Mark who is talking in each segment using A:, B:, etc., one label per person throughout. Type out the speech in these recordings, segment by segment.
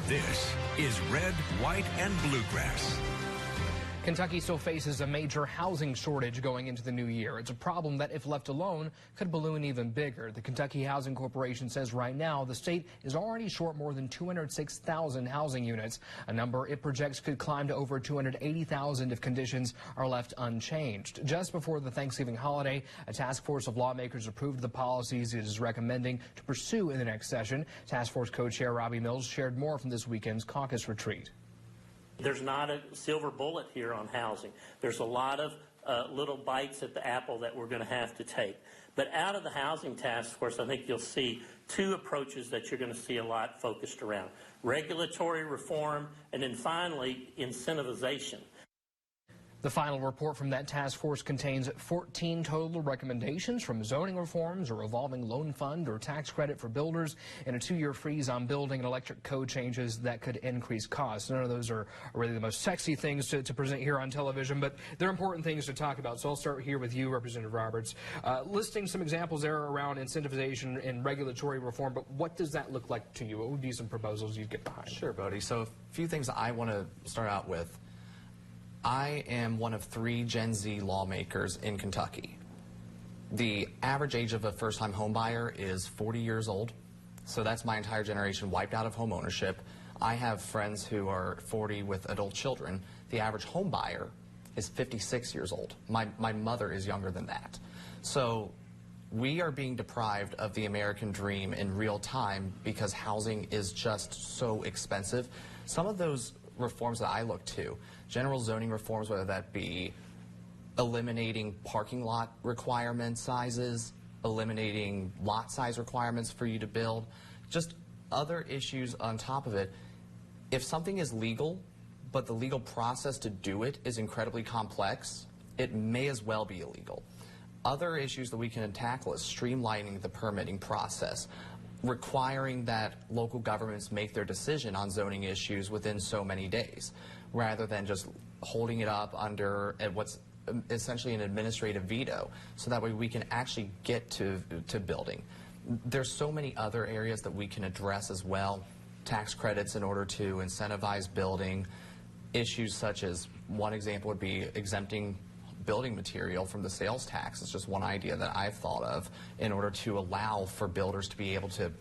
A: This is Red, White, and Bluegrass.
B: Kentucky still faces a major housing shortage going into the new year. It's a problem that, if left alone, could balloon even bigger. The Kentucky Housing Corporation says right now the state is already short more than 206,000 housing units, a number it projects could climb to over 280,000 if conditions are left unchanged. Just before the Thanksgiving holiday, a task force of lawmakers approved the policies it is recommending to pursue in the next session. Task Force co-chair Robbie Mills shared more from this weekend's caucus retreat.
C: There's not a silver bullet here on housing. There's a lot of little bites at the apple that we're going to have to take. But out of the housing task force, I think you'll see two approaches that you're going to see a lot focused around: regulatory reform, and then finally incentivization.
B: The final report from that task force contains 14 total recommendations, from zoning reforms, a revolving loan fund or tax credit for builders, and a 2-year freeze on building and electric code changes that could increase costs. None of those are really the most sexy things to present here on television, but they're important things to talk about. So I'll start here with you, Representative Roberts, listing some examples there around incentivization and regulatory reform, but what does that look like to you? What would be some proposals you'd get behind?
D: Sure, Bodie. So a few things I want to start out with. I am one of 3 Gen Z lawmakers in Kentucky. The average age of a first-time home buyer is 40 years old, so that's my entire generation wiped out of home ownership. I have friends who are 40 with adult children. The average home buyer is 56 years old. My mother is younger than that. So we are being deprived of the American dream in real time because housing is just so expensive. Some of those reforms that I look to, general zoning reforms, whether that be eliminating parking lot requirement sizes, eliminating lot size requirements for you to build, just other issues on top of it. If something is legal, but the legal process to do it is incredibly complex, it may as well be illegal. Other issues that we can tackle is streamlining the permitting process, requiring that local governments make their decision on zoning issues within so many days, rather than just holding it up under what's essentially an administrative veto, so that way we can actually get to building. There's so many other areas that we can address as well. Tax credits in order to incentivize building. Issues such as, one example would be exempting building material from the sales tax. It's just one idea that I've thought of in order to allow for builders to be able to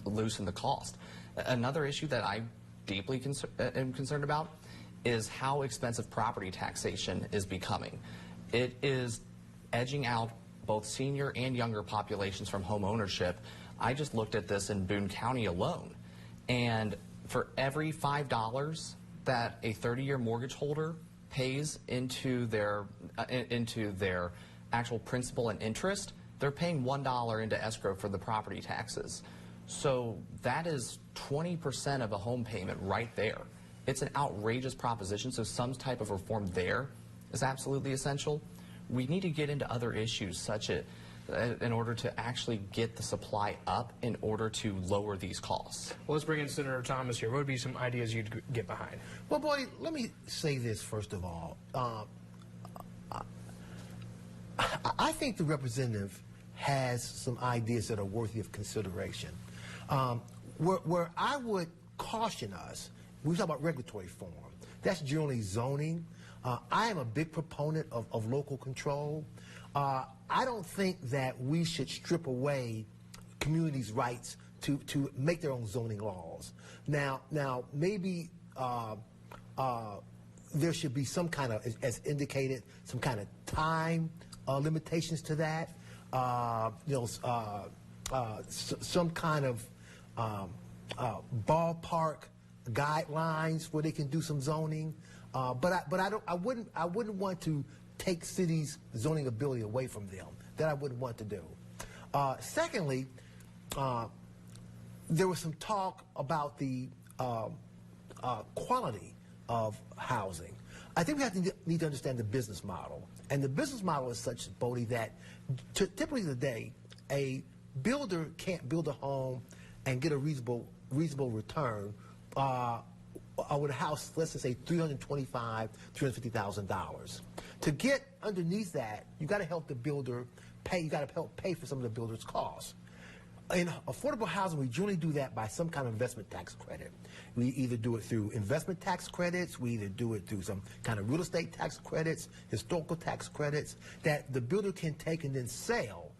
D: loosen the cost. Another issue that I deeply am concerned about is how expensive property taxation is becoming. It is edging out both senior and younger populations from home ownership. I just looked at this in Boone County alone, and for every $5 that a 30-year mortgage holder pays into their actual principal and interest, they're paying $1 into escrow for the property taxes. So that is 20% of a home payment right there. It's an outrageous proposition, so some type of reform there is absolutely essential. We need to get into other issues such as in order to actually get the supply up in order to lower these costs.
B: Well, let's bring in Senator Thomas here. What would be some ideas you'd get behind?
E: Well, boy, let me say this first of all. I think the representative has some ideas that are worthy of consideration. Where I would caution us, we talk about regulatory reform. That's generally zoning. I am a big proponent of local control. I don't think that we should strip away communities' rights to make their own zoning laws. Now maybe there should be some kind of, as indicated, some kind of time limitations to that. Some kind of ballpark guidelines where they can do some zoning. But I wouldn't want to take cities' zoning ability away from them. That I wouldn't want to do. Secondly, there was some talk about the quality of housing. I think we need to understand the business model. And the business model is such, Bodie, that typically today, a builder can't build a home and get a reasonable return with a house, let's just say $325,000, $350,000. To get underneath that, you got to help the builder pay. You got to help pay for some of the builder's costs. In affordable housing, we generally do that by some kind of investment tax credit. We either do it through investment tax credits, we either do it through some kind of real estate tax credits, historical tax credits, that the builder can take and then sell,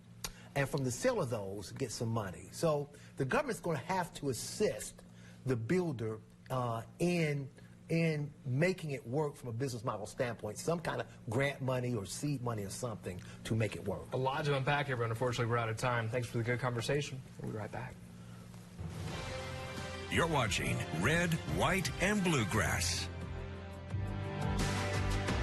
E: and from the sale of those, get some money. So the government's going to have to assist the builder in making it work from a business model standpoint, some kind of grant money or seed money or something to make it work.
B: A lot to unpack here, but unfortunately we're out of time. Thanks for the good conversation. We'll be right back.
A: You're watching Red, White, and Bluegrass.